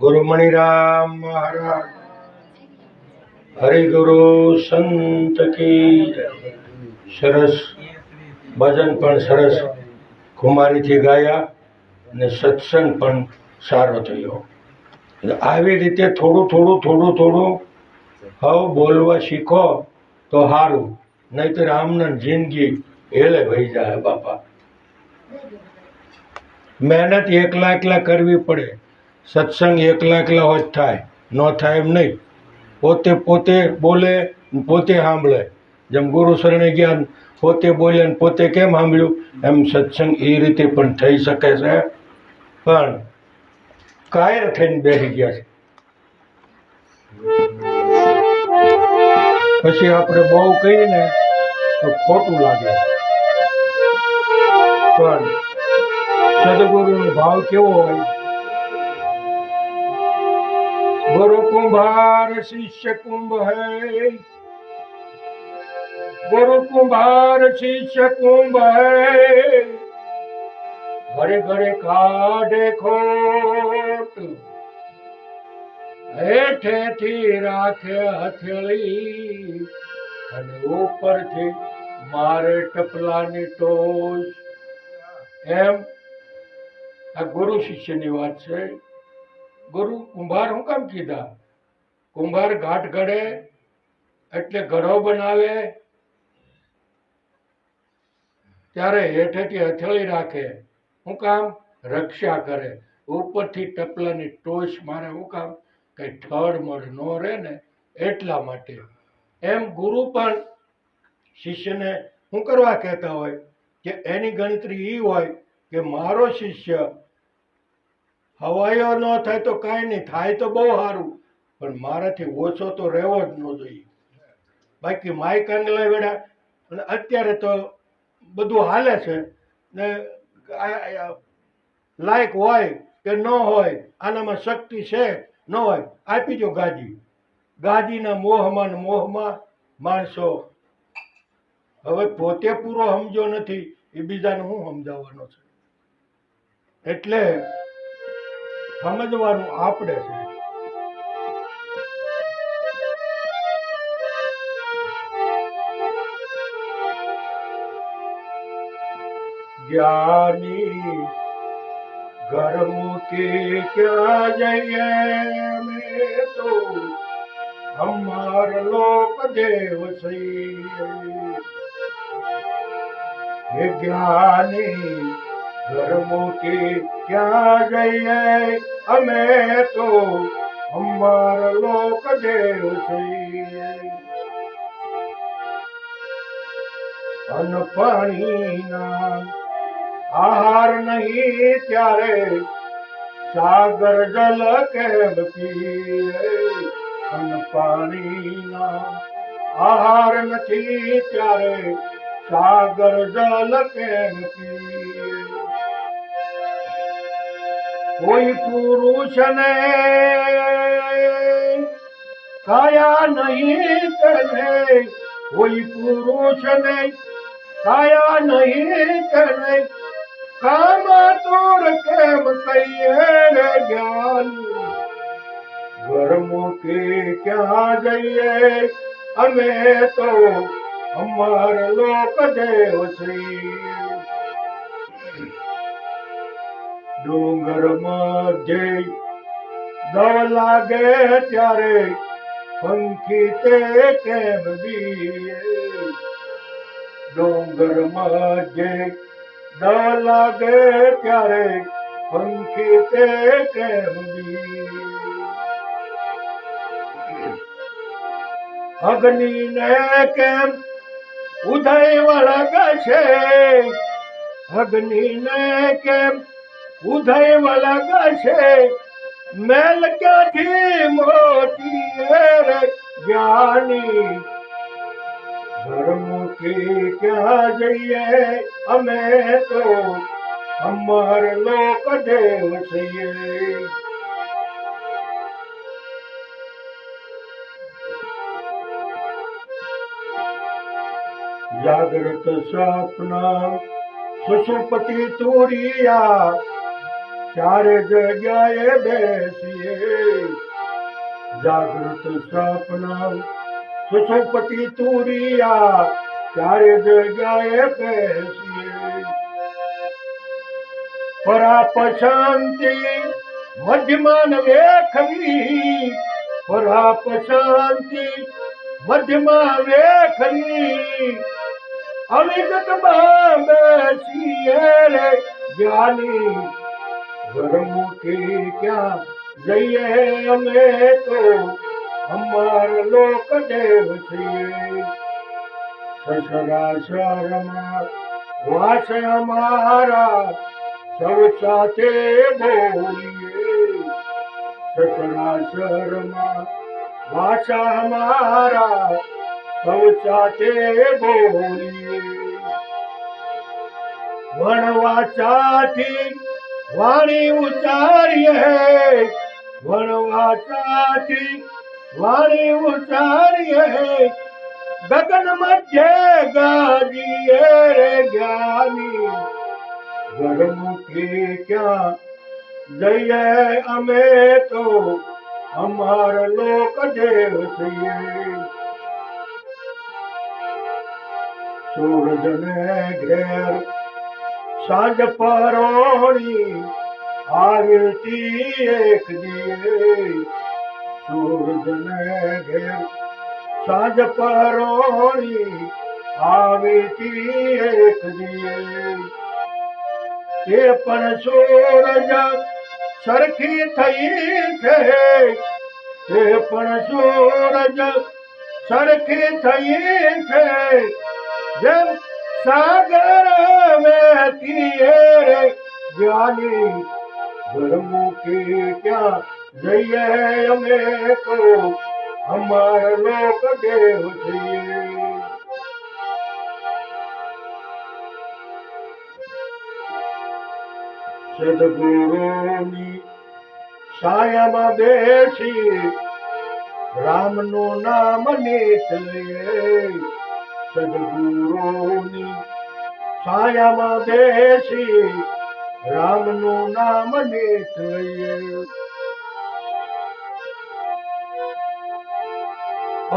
ગુરુ મણિરામ મહારાજ હરિગુરુ સંત કી જય. સરસ ભજન પણ સરસ કુમારીથી ગાયા અને સત્સંગ પણ સારો થયો. આવી રીતે થોડું હવે બોલવા શીખો તો સારું, નહીતર આમના જિંદગી હેલે વહી જાય બાપા. મહેનત એકલા કરવી પડે. સત્સંગ એકલા હોય થાય, ન થાય એમ નહીં. પોતે બોલે, પોતે સાંભળે. જેમ ગુરુ શરણે ગયા, પોતે બોલે ને પોતે કેમ સાંભળ્યું, એમ સત્સંગ એ રીતે પણ થઈ શકે છે. પણ કાયર થઈને બેસી ગયા છે. પછી આપણે બહુ કહીએ ને તો ખોટું લાગે. પણ સદગુરુનો ભાવ કેવો હોય? गुरु कुंभार शिष्य कुंभ है, गुरु कुंभार शिष्य कुंभ है, घड़े घड़े काढ़े खोट, हेठेથી રાખે હથેળી અને ઉપરથી મારે ટપલાની ટોચ. એમ આ ગુરુ શિષ્યની વાત છે. ગુરુ કુંભાર હું કામ કીધા? કુંભાર ઘાટ ઘડે એટલે ઘડો બનાવે, ત્યારે હેઠેથી હથેળી રાખે. હું કામ? રક્ષા કરે. ઉપરથી ટપલાની ટોચ મારે. હું કામ? કઈ ઠળ મળ નો રહે ને એટલા માટે. એમ ગુરુ પણ શિષ્યને શું કરવા કહેતા હોય કે એની ગણતરી એ હોય કે મારો શિષ્ય હવાયો ન થાય તો કાંઈ નહીં, થાય તો બહુ સારું, પણ મારાથી ઓછો તો રહેવો જ ન જોઈએ. બાકી માય કાંગલા વેડા અને અત્યારે તો બધું હાલે છે ને, લાયક હોય કે ન હોય, આનામાં શક્તિ છે ન હોય, આપી દો ગાદી. ગાદીના મોહમાં માણસો હવે પોતે પૂરો સમજો નથી, એ બીજાને હું સમજાવવાનો છે. એટલે સમજવાનું આપણે છે. જ્ઞાની ઘર મૂકી ક્યાં જઈએ, મેં તો હમાર લોક દેવ સહી. જ્ઞાની ઘર મૂકી ક્યાં જઈએ, અમે તો હમાર લોક દેવ છીએ. અન્ન પાણીના આહાર નહીં ત્યારે સાગર જલ કેમ પીએ. અન્ન પાણીના આહાર નથી ત્યારે સાગર જલ કેમ પીએ. કોઈ પુરુષને કાયા નહીં તેને, કોઈ પુરુષને કાયા નહીં તેને, કામ તોર કેમ કહીએ રે જ્ઞાની. ઘર મૂકી ક્યાં જઈએ, અમે તો અમાર લોક દેવ છીએ. ડુંગર મધ્યે દવ લાગે ત્યારે પંખી તે કેમ બીએ. ડુંગર મધ્યે દવ લાગે ત્યારે પંખી તે કેમ બીએ. અગ્નિને કેમ ઉદય વળગશે, અગ્નિને કેમ ઉદય વળગશે, મેલ ક્યાંથી મોતી રે જ્ઞાની. ઘર મૂકી ક્યાં જઈએ, અમે તો અમર લોક દેવ છીએ. જાગ્રત સ્વપ્ન સુષુપ્તિ તુરિયા, ચારે જગ્યાએ બેસીએ, જાગૃત સપના સુષુપ્તિ તુરિયા, ચારે જગ્યાએ બેસીએ. પરાપ શાંતિ મધ્યમાન વેખવી, પરાપ શાંતિ મધ્યમાં વેખવી, અવિગત માં બેસીએ રે જ્ઞાની, ઘરમુખી ક્યાં જઈએ અમે તો અમાર લોક દેવ છીએ. સસરાસરમાં વાસ અમારા સૌ સાથે બોલીએ, સસરાસરમાં વાસ અમારા સૌ સાથે બોલીએ. વણવાચાથી વાણી ઉચ્ચારીએ, વણવાચાથી વાણી ઉચ્ચારીએ, ગગન મધ્ય ગાજીએ રે જ્ઞાની, ઘરમુખી ક્યાં જઈએ અમે તો અમાર લોક દેવ છીએ. સૂરજને ઘેર સાંજ પરોણી આવતી એક દિયે, સૂરજને ઘેર સાંજ પરોણી આવતી એક દિયે. એ પણ સૂરજ સરખી થઈ છે, એ પણ સૂરજ સરખી થઈ છે, જેમ સાગર વહેતી રે જ્ઞાની, ઘરમુખી ક્યાં જઈએ અમે તો અમાર લોક દેવ છીએ. સદગુરુની છાયામાં બેસી રામનું નામ નિત લઈએ, સદગુરુની છાયામાં બેસી રામનું નામ નિત લઈએ.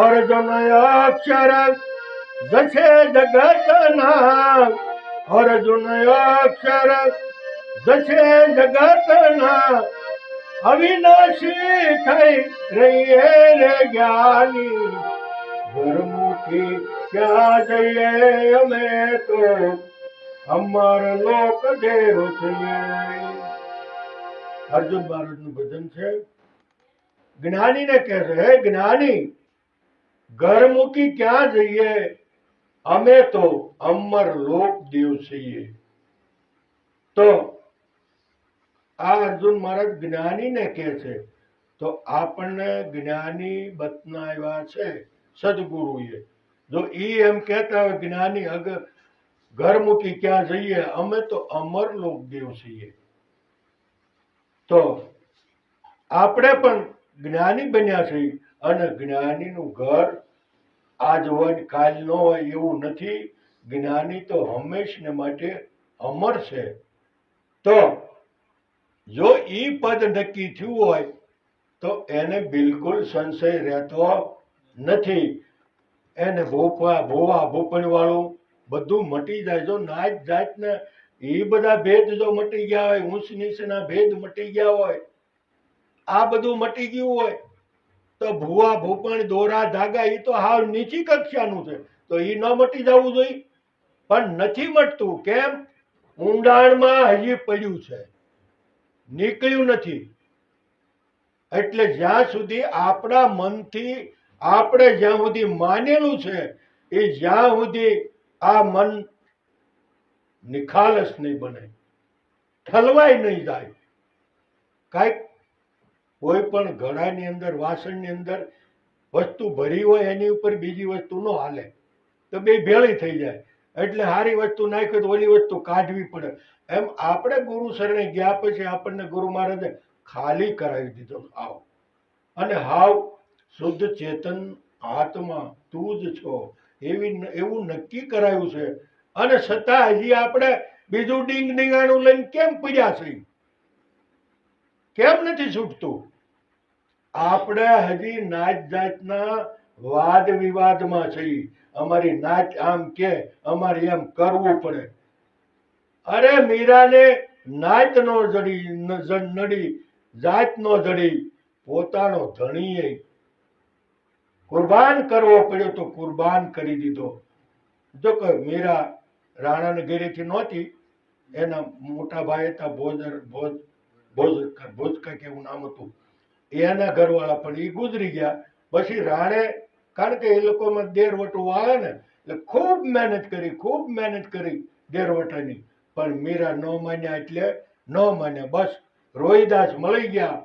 અર્જુન અક્ષર જશે જગતના, અર્જુન અક્ષર જશે જગતના, અવિનાશી થઈ રહીએ રે જ્ઞાની, ઘરમુખી ક્યાં જઈએ અમે તો અમાર લોક દેવ છીએ. અર્જુન મહારાજનું ભજન છે. જ્ઞાનીને કહે છે, હે જ્ઞાની, ઘરમુખી ક્યાં જઈએ અમે તો અમર લોક દેવ છીએ. તો આ અર્જુન મહારાજ જ્ઞાનીને કહે છે. તો આપણને જ્ઞાની બતનાવ્યા છે સદગુરુએ. જો ઈ એમ કહેતા હોય જ્ઞાની ઘરમુખી ક્યાં જઈએ અમે તો અમર લોક દેવ છીએ, તો આપણે પણ જ્ઞાની બન્યા છીએ. અને જ્ઞાનીનું ઘર આજ હોય કાલ ન હોય એવું નથી. જ્ઞાની તો હંમેશને માટે અમર છે. તો જો ઈ પદ નક્કી થયું હોય તો એને બિલકુલ સંશય રહેતો નથી. એને ભોપા ભોવા ભોપણ વાળું બધું મટી જાય. જો નાત જાતને એ બધા ભેદ જો મટી ગયા હોય, ઊંચ નીચના ભેદ મટી ગયા હોય, આ બધું મટી ગયું હોય, તો ભૂવા ભૂપણ દોરા ધાગા એ તો હાવ નીચી કક્ષાનું છે. તો એ ન મટી જવું જોઈએ, પણ નથી મટતું. કેમ? ઊંડાણમાં હજી પડ્યું છે, નીકળ્યું નથી. એટલે જ્યાં સુધી આપણા મનથી આપણે જ્યાં સુધી માનેલું છે એ જ્યાં સુધી આ મન નિખાલસ નહીં બને, ઠલવાય નહીં જાય. કાંઈક કોઈ પણ ઘડાની અંદર વાસણની અંદર વસ્તુ ભરી હોય એની ઉપર બીજી વસ્તુ ન હાલે, તો બે ભેળી થઈ જાય. એટલે સારી વસ્તુ નાખી તો ઓલી વસ્તુ કાઢવી પડે. એમ આપણે ગુરુ શરણે ગયા પછી આપણને ગુરુ મહારાજે ખાલી કરાવી દીધો હાવ, અને હાવ શુદ્ધ ચેતન આત્મા તું જ છો એવું નક્કી કરાયું છે. અને છતાં હજી આપણે બીજું ડીંગ ડીંગાણું લઈને કેમ પડ્યા છે? કેમ નથી છૂટતું? આપણે હજી નાત જાતના વાદ વિવાદમાં છીએ. અમારી નાત આમ કે અમારે એમ કરવું પડે. અરે મીરાને નાત નો નડી, જાત નો જડી, પોતાનો ધણીએ કુરબાન કરવો પડ્યો તો કુરબાન કરી દીધો. જો કે મીરા રાણાને ઘેરેથી નહોતી, એના મોટા ભાઈ હતા ભોજકા કેવું નામ હતું, એના ઘરવાળા પણ એ ગુજરી ગયા. પછી રાણે, કારણ કે એ લોકોમાં દેરવટું આવે ને, એટલે ખૂબ મહેનત કરી દેરવટાની, પણ મીરા ન માન્યા એટલે ન માન્યા. બસ રોહિદાસ મળી ગયા.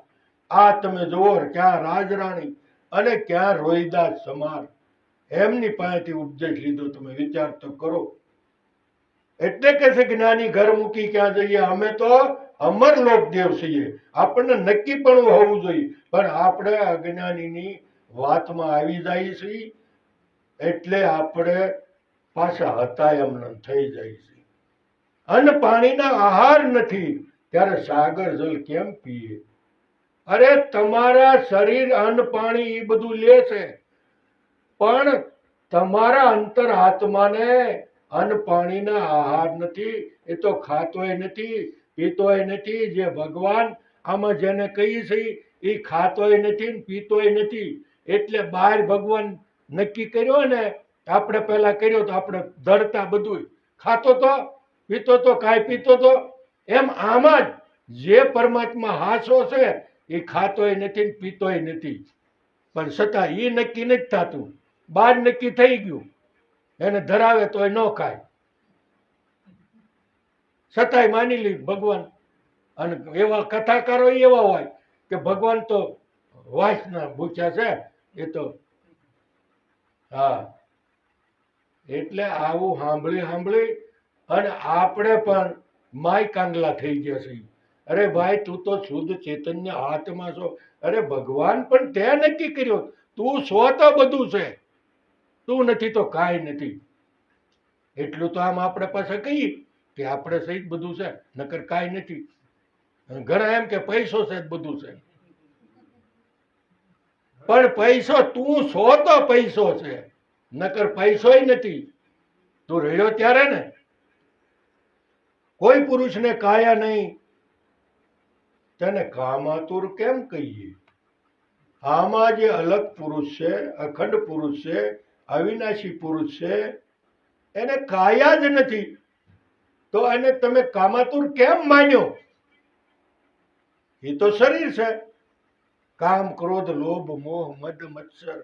આ તમે જુઓ, ક્યાં રાજરાણી અને ક્યાં રોહિદાસ સમાર, એમની પાસેથી ઉપદેશ લીધો. તમે વિચાર તો કરો. એટલે કે છે જ્ઞાની ઘર મૂકી ક્યાં જઈએ, અમે તો અમરલોક દેવ છીએ. આપણને નક્કી પણ હોવું જોઈએ, પણ આપણે અજ્ઞાનીની વાતમાં આવી જાય છીએ, એટલે આપણે પાછા હતા એમને થઈ જાય છે. અન્ન પાણીના આહાર નથી ત્યારે સાગર જલ કેમ પીએ? અરે તમારા શરીર અન્ન પાણી એ બધું લે છે, પણ તમારા અંતર આત્માને અન્ન પાણીના આહાર નથી. એ તો ખાતોય નથી, પીતોય નથી. જે ભગવાન આમાં જેને કહીએ છીએ એ ખાતોય નથી ને પીતોય નથી. એટલે બહાર ભગવાન નક્કી કર્યો ને, આપણે પહેલા કર્યો તો આપણે ધરતા બધું ખાતો તો, પીતો તો, કાંઈ પીતો તો. એમ આમાં જ જે પરમાત્મા હાસો છે એ ખાતોય નથી ને પીતોય નથી, પણ છતાં એ નક્કી નથી થતું. બહાર નક્કી થઈ ગયું, એને ધરાવે તો ન ખાય, છતાંય માની લી ભગવાન. અને એવા કથાકારો એવા હોય કે ભગવાન તો વાસના ભૂખ્યા છે, એ તો હા. એટલે આવું સાંભળી અને આપણે પણ માય કાંગલા થઈ ગયા છે. અરે ભાઈ, તું તો શુદ્ધ ચૈતન્ય આત્મા છો. અરે ભગવાન પણ તે નક્કી કર્યો, તું છો તો બધું છે, તું નથી તો કાંઈ નથી. એટલું તો આમ આપણે પાસે કહીએ કે આપણે સહિત બધું છે, નકર કાંઈ નથી. ઘણા એમ કે પૈસો છે બધું છે, પણ પૈસો તું છો તો પૈસો છે, નકર પૈસોય નથી. તું રહ્યો ત્યારે ને. કોઈ પુરુષને કાયા નહીં, તેને કામાતુર કેમ કહીએ? આમાં જે અલગ પુરુષ છે, અખંડ પુરુષ છે, અવિનાશી પુરુષ છે, એને કાયા જ નથી, તો એને તમે કામાતુર કેમ માન્યો? એ તો શરીર છે. કામ, ક્રોધ, લોભ, મોહ, મદ, મત્સર,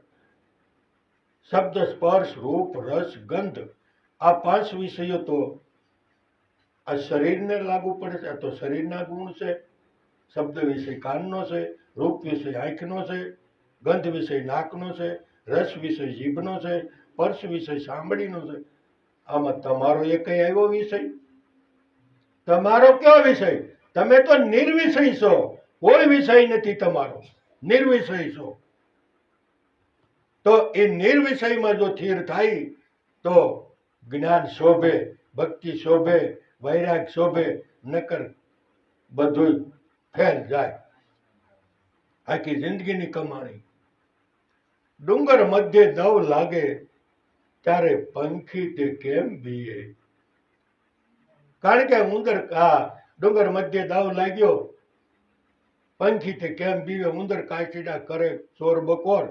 શબ્દ, સ્પર્શ, રૂપ, રસ, ગંધ, આ 5 વિષયો તો આ શરીરને લાગુ પડે છે. આ તો શરીરના ગુણ છે. શબ્દ વિષય કાનનો છે, રૂપ વિષય આંખનો છે, ગંધ વિષય નાકનો છે, રસ વિષય જીભનો છે, સ્પર્શ વિષય સાંભળીનો છે. આમાં તમારો એક આવ્યો વિષય? તમારો કયો વિષય? તમે તો નિર્વિષય છો, કોઈ વિષય નથી તમારો, નિર્વિષય છો. તો એ નિર્વિષયમાં જો સ્થિર થાય તો જ્ઞાન શોભે, ભક્તિ શોભે, વૈરાગ શોભે, નકર બધું ફેલ જાય. આખી જિંદગીની કમાણી. ડુંગર મધ્ય દવ લાગે ત્યારે પંખી તે કેમ બીએ? કારણ કે ઉંદર, ડુંગર મધ્ય દાવ લાગ્યો, પંખી તે કેમ બીવે? ઉંદર કાચીડા કરે ચોર બકોર.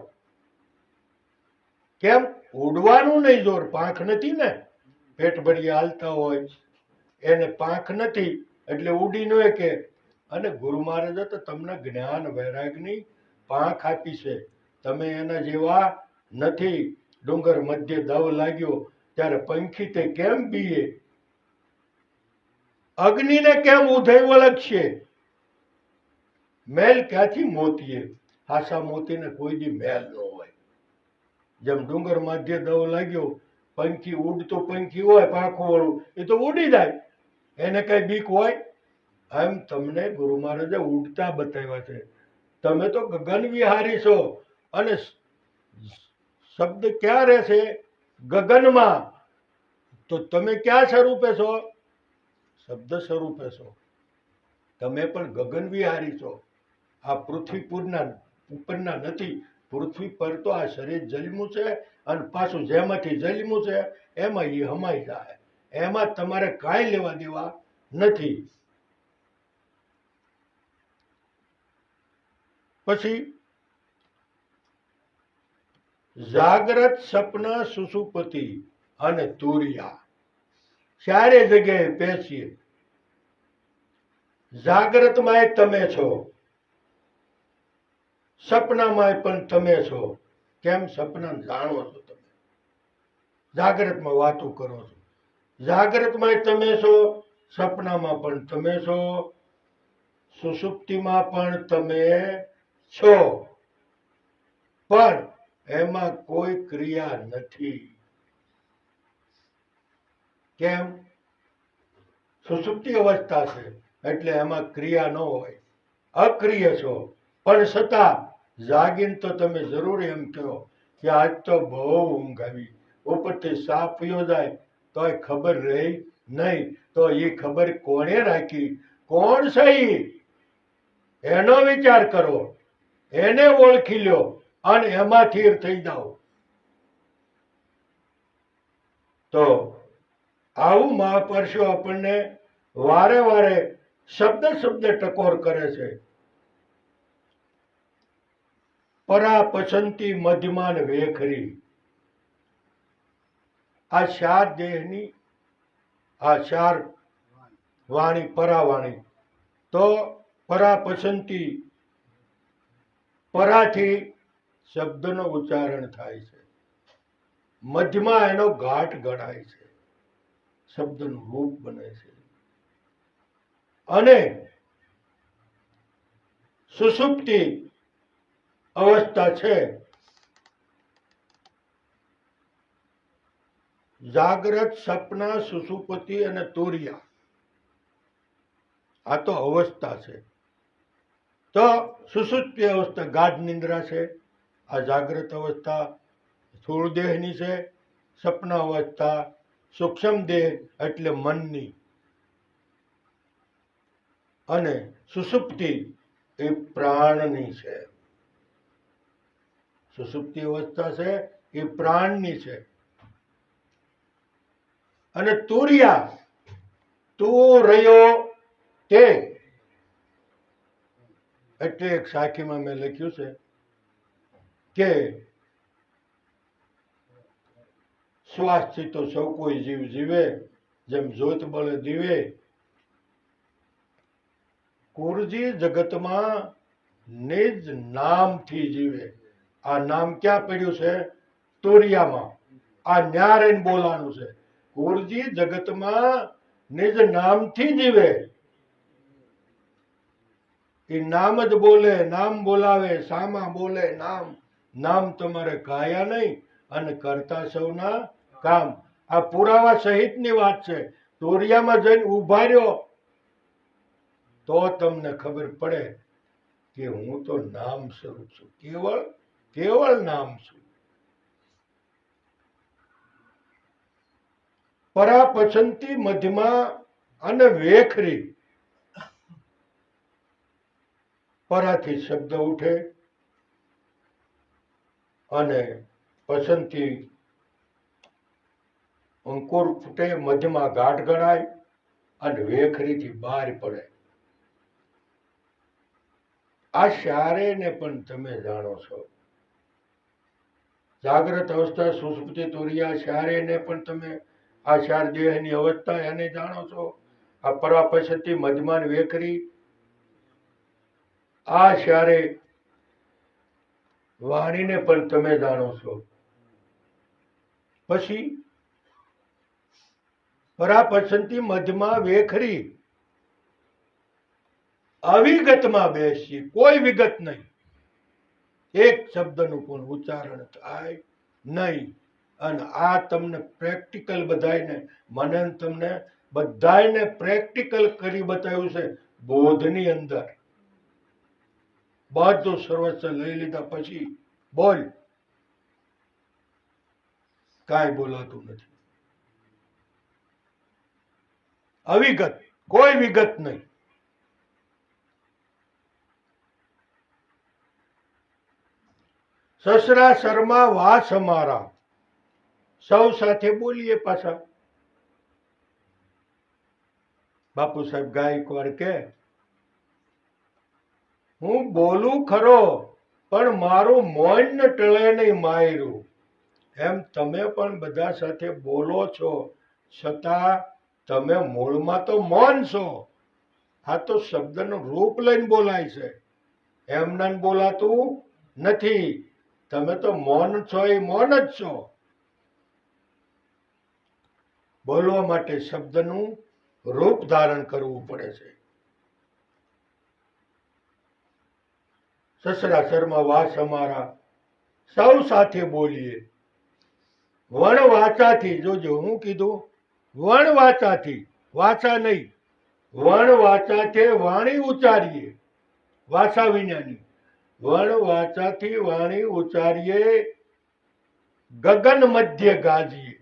કેમ? ઉડવાનું નહીં જોર, પાંખ નથી ને. પેટ ભરી હાલતા હોય, એને પાંખ નથી એટલે ઉડી ન કે. અને ગુરુ મહારાજે તો તમને જ્ઞાન વૈરાગની પાંખ આપી છે, તમે એના જેવા નથી. ડુંગર મધ્ય દવ લાગ્યો ત્યારે પંખી તે કેમ બીએ? અગ્નિને કેમ ઉધઈ વળગશે? મેલ ક્યાંથી મોતીએ? હાસા મોતીને કોઈ દી મેલ ન હોય. જેમ ડુંગર મધ્ય દવ લાગ્યો, પંખી ઉડતો પંખી હોય પાંખો વાળું, એ તો ઉડી જાય, એને કઈ બીક હોય? એમ તમને ગુરુ મહારાજે ઉડતા બતાવ્યા છે. તમે તો ગગન વિહારી છો, અને શબ્દ ક્યાં રહેશે? ગગનમાં. તો તમે ક્યાં સ્વરૂપે છો? શબ્દ સ્વરૂપે છો. તમે પણ ગગન વિહારી છો. આ પૃથ્વી ઉપરના નથી. પૃથ્વી પર તો આ શરીર જન્મ્યું છે અને પાછું જેમાંથી જન્મ્યું છે એમાં એ હમાઈ જાય. એમાં તમારે કાંઈ લેવા દેવા નથી. પછી જાગ્રત, સપન, સુષુપ્તિ અને તુરિયા ચારે જગ્યાએ બેસીએ. જાગ્રતમાંય તમે છો, સપનામાંય પણ તમે છો. કેમ? સપના જાણો છો તમે, જાગ્રતમાં વાતો કરો છો. જાગ્રતમાંય તમે છો, સપનામાં પણ તમે છો, સુષુપ્તિમાં પણ તમે છો, પણ એમાં કોઈ ક્રિયા નથી. કેમ? સુષુપ્તિ અવસ્થા છે એટલે એમાં ક્રિયા ન હોય, અક્રિય છો. પણ છતાં જાગીને તો તમે જરૂર એમ કહો કે આજ તો બહુ ઊંઘ આવી, ઉપરથી સાપ પીયો જાય તોય ખબર રહી નહીં. તો એ ખબર કોણે રાખી? કોણ છે ઈ? એનો વિચાર કરો, એને ઓળખી લ્યો અને એમાં સ્થિર થઈ જાઓ. તો આવું મહાપુરુષો આપણને વારે વારે શબ્દ શબ્દ ટકોર કરે છે. પરા પસંતી મધ્યમાન વેખરી. આ ચાર દેહની, આ ચાર વાણી, પરાવાણી. તો પરા પસંતી, પરાથી શબ્દનો ઉચ્ચારણ થાય છે, મધ્યમાં એનો ઘાટ ગણાય છે, શબ્દનું રૂપ બને છે. અને સુષુપ્તિ અવસ્થા છે. જાગ્રત, સપના, સુષુપ્તિ અને તુરિયા આ તો અવસ્થા છે. તો સુષુપ્તિ અવસ્થા ગાઢ નિંદ્રા છે, આ જાગ્રત અવસ્થા સ્થૂળ દેહની છે, સપના અવસ્થા સૂક્ષ્મ દેહ એટલે મનની, અને સુષુપ્તિ એ પ્રાણની છે. સુષુપ્તિ અવસ્થા છે એ પ્રાણની છે. અને તુરિયા, તું રહ્યો તે, એટલે એક સાખીમાં મેં લખ્યું છે કે શ્વાસથી તો સૌ કોઈ જીવ જીવે, જેમ જ્યોત બળે દીવે. કુરજી જગતમાં નિજ નામથી જીવે. આ નામ ક્યાં પડ્યું છે? તુરિયામાં. આ ન્યારેન બોલાનું છે. કુરજી જગતમાં નિજ નામથી જીવે. એ નામ જ બોલે, નામ બોલાવે, સામા બોલે નામ. નામ તમારે કાયા નહીં અને કરતા સૌના કામ. આ પુરાવા સહિતની વાત છે. તુરિયામાં જઈને ઉભા રહ્યો તો તમને ખબર પડે કે હું તો નામ સ્વરૂપ છું, કેવળ નામ છું. પરા પસંતી મધ્યમાં અને વેખરી. પરાથી શબ્દ ઉઠે અને પસંતી અંકુર ફૂટે, મધ્યમાં ગાઢ ગણાય અને વેખરીથી બહાર પડે. આ ચારેયને પણ તમે જાણો છો. જાગ્રત અવસ્થા, સુષુપ્તિ, તુરિયા ચારેયને પણ તમે, આ ચાર દેહની અવસ્થા એને જાણો છો. આ પરાપસતી, મધ્યમાન, વેખરી, આ ચારે વાણીને પણ તમે જાણો છો. પછી પરાપસંતી, મધ્યમાં, વેખરી અવિગતમાં બેસી, કોઈ વિગત નહીં, એક શબ્દનું પણ ઉચ્ચારણ થાય નહીં. અને આ તમને પ્રેક્ટિકલ બધાયને, મને તમને બધાયને પ્રેક્ટિકલ કરી બતાવ્યું છે. બોધની અંદર બધું સર્વસ્વ લઈ લીધા પછી બોલ, કાંઈ બોલાતું નથી. અવિગત, કોઈ વિગત નહીં. સસરા શર્મા વાસ અમારા, સૌ સાથે બોલીએ પાછા. બાપુ સાહેબ ગાયકવાડ કે હું બોલું ખરો પણ મારું મૌન ટળે નહીં માયરું. એમ તમે પણ બધા સાથે બોલો છો છતાં તમે મૂળમાં તો મૌન છો. આ તો શબ્દનું રૂપ લઈને બોલાય છે, એમના બોલાતું નથી. તમે તો મૌન છો, એ મૌન જ છો. બોલવા માટે શબ્દનું રૂપ ધારણ કરવું પડે છે. સસરા શર્મા વાસ અમારા, સૌ સાથે બોલીએ. વણ વાચાથી, જોજો હું કીધું, વણ વાચાથી, વાચા નહીં, વણ વાચાથી વાણી ઉચ્ચારીએ. વાસા વિનાની વણ વાચાથી વાણી ઉચ્ચારીએ, ગગન મધ્ય ગાજીએ.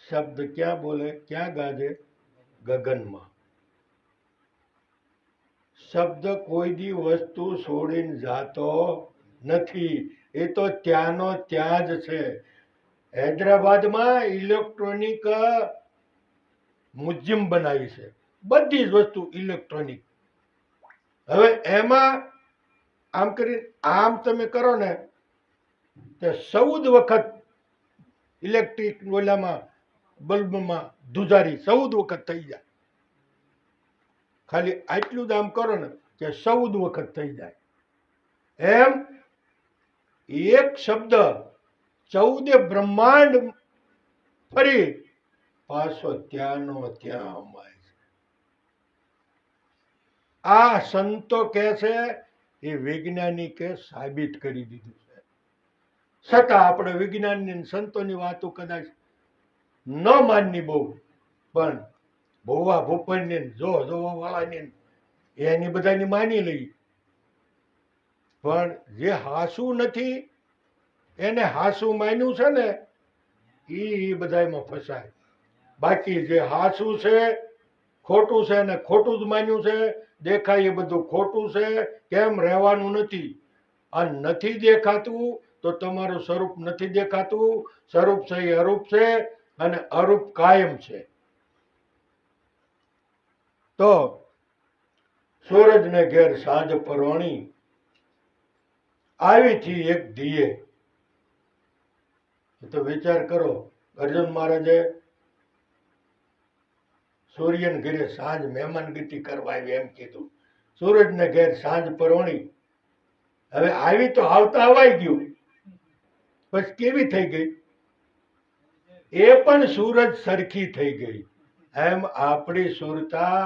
શબ્દ ક્યાં બોલે, ક્યાં ગાજે? ગગનમાં. શબ્દ કોઈ દી વસ્તુ છોડીને જાતો નથી, એ તો ત્યાંનો ત્યાં જ છે. હૈદરાબાદમાં ઇલેક્ટ્રોનિક મ્યુઝિયમ બનાવી છે, બધી જ વસ્તુ ઇલેક્ટ્રોનિક. હવે એમાં આમ કરીને આમ તમે કરો ને તે 14 વખત ઇલેક્ટ્રિક ઓલામાં બલ્બમાં ધુજારી 14 વખત થઈ જાય. ખાલી આટલું જ આમ કરો ને કે 14 વખત થઈ જાય. એમ એક શબ્દ 14 બ્રહ્માંડ ફરી પાછો ત્યાંનો ત્યાં અમાય છે. આ સંતો કે છે, એ વૈજ્ઞાનિકે સાબિત કરી દીધું છે. છતાં આપણે વિજ્ઞાનની સંતોની વાતો કદાચ ન માનની બહુ, પણ ભોવા ભૂપનની જોવા વાળાની એની બધાની માની લઈ. પણ જે હાસુ નથી એને હાસુ માન્યું છે ને, એ બધામાં ફસાય. બાકી જે હાસુ છે ખોટું છે ને ખોટું જ માન્યું છે, દેખાય એ બધું ખોટું છે. કેમ રહેવાનું નથી? આ નથી દેખાતું તો તમારું સ્વરૂપ નથી દેખાતું. સ્વરૂપ છે એ અરૂપ છે, અને અરૂપ કાયમ છે. તો સૂરજને ઘેર સાંજ પરવણી, આવી થી એક દીએ. તો વિચાર કરો, અર્જુન મહારાજે સૂર્યને ઘેરે સાંજ મહેમાનગતિ કરવા આવી એમ કીધું. સૂરજને ઘેર સાંજ પરવણી. હવે આવી તો આવતા અવાઈ ગયું, પછી કેવી થઈ ગઈ? એ પણ સૂરજ સરખી થઈ ગઈ. એમ આપણી સુરતા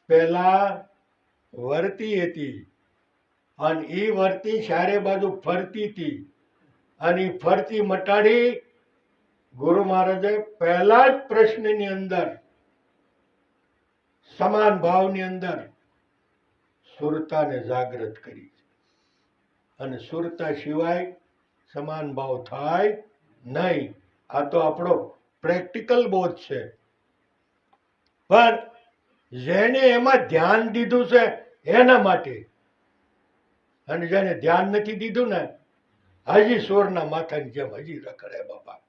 પેલા વર્તી હતી, અને એ વર્તી ચારે બાજુ ફરતી હતી, અને એ ફરતી મટાડી ગુરુ મહારાજે પહેલા જ પ્રશ્નની અંદર સમાન ભાવની અંદર સુરતાને જાગૃત કરી. અને સુરતા સિવાય સમાન ભાવ થાય નહીં. આ તો આપણો પ્રેક્ટિકલ બોધ છે. પણ જેને એમાં ધ્યાન દીધું છે એના માટે, અને જેને ધ્યાન નથી દીધું ને, હજી સોરના માથાની જેમ હજી રખડે બાપા.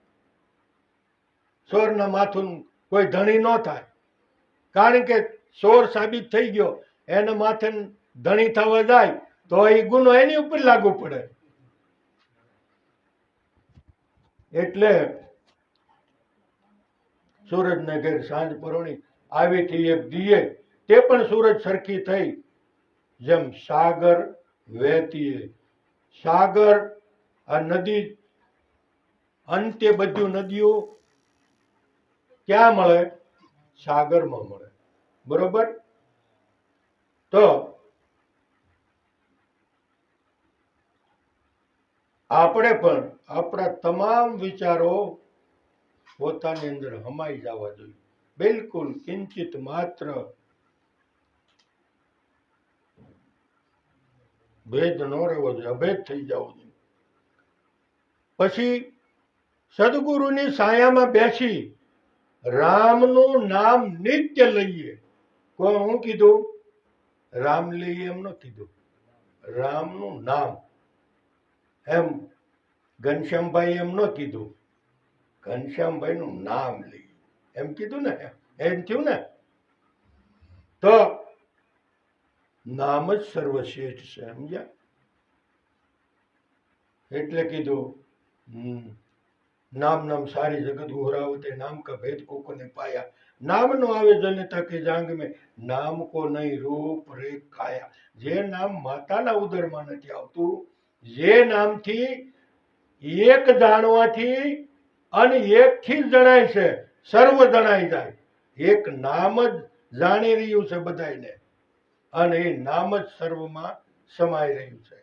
સોરના માથું કોઈ ધણી ન થાય, કારણ કે સોર સાબિત થઈ ગયો. એના માથે ધણી થવા જાય તો એ ગુનો એની ઉપર લાગુ પડે. એટલે સૂરજને ઘેર સાંજ પરવણી, આવી થી એક દીએ. તે પણ સૂરજ સરખી થઈ, જેમ સાગર વહેતીએ. સાગર આ નદી, અંતે બધું નદીઓ ક્યાં મળે? સાગરમાં મળે. બરોબર? તો આપણે પણ આપણા તમામ વિચારો પોતાની અંદર હમાઈ જવા જોઈએ. બિલકુલ કિંચિત માત્ર ભેદ ન રહેવો જોઈએ, અભેદ થઈ જવો જોઈએ. પછી સદગુરુની સાયામાં બેસી રામનું નામ નિત્ય લઈએ. કોઈ હું કીધું? રામલી એમ ન કીધું, રામનું નામ. એમ ઘનશ્યામભાઈ એમ ન કીધું, ઘનશ્યામભાઈ નું નામ લઈ એમ કીધું ને, એમ થયું ને. તો નામ જ સર્વશ્રેષ્ઠ છે, સમજ્યા? એટલે કીધું નામ નામ સારી જગત ઘોરાવતે નામ કા ભેદ કોકો ને પાયા, નામ નો આવે જનતા કે જાંગ में નામ કો નહીં રૂપ રેખ કાયા. જે નામ માતાના ઉદરમાં નથી આવતું, જે નામથી એક જાણવાથી અને એકથી જ જણાય છે, સર્વ જણાઈ જાય. એક નામ જ જાણી રહ્યું છે બધાને, અને એ નામ જ સર્વમાં સમાઈ રહ્યું છે.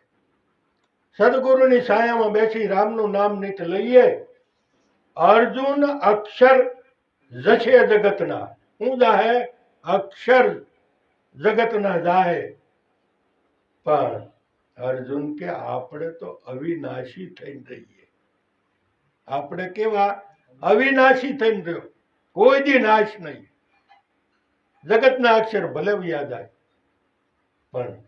સદગુરુની છાયામાં બેસી રામનું નામ નિત લઈએ. અર્જુન અક્ષર જશે જગતના, હું જાહે અક્ષર જગતના જાહે. પણ અર્જુન કે આપણે તો અવિનાશી થઈને રહીએ. આપણે કેવા? અવિનાશી થઈને રહ્યો, કોઈ દી નાશ નહીં. જગતના અક્ષર ભલે વ્યા જાય, પણ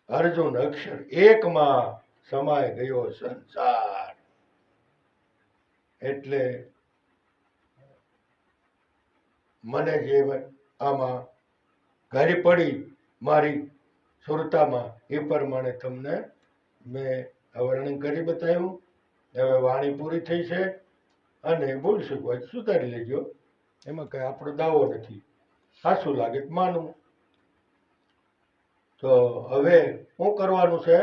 અર્જુન અક્ષર એકમાં સમાય ગયો સંસાર. એટલે મને જે આમાં ઘડી પડી મારી સુરતામાં, એ પ્રમાણે તમને મેં વર્ણન કરી બતાવ્યું. હવે વાણી પૂરી થઈ છે, અને ભૂલ હોય સુધારી લેજો, એમાં કઈ આપણો દાવો નથી. સાચું લાગે તો માનવું. તો હવે શું કરવાનું છે?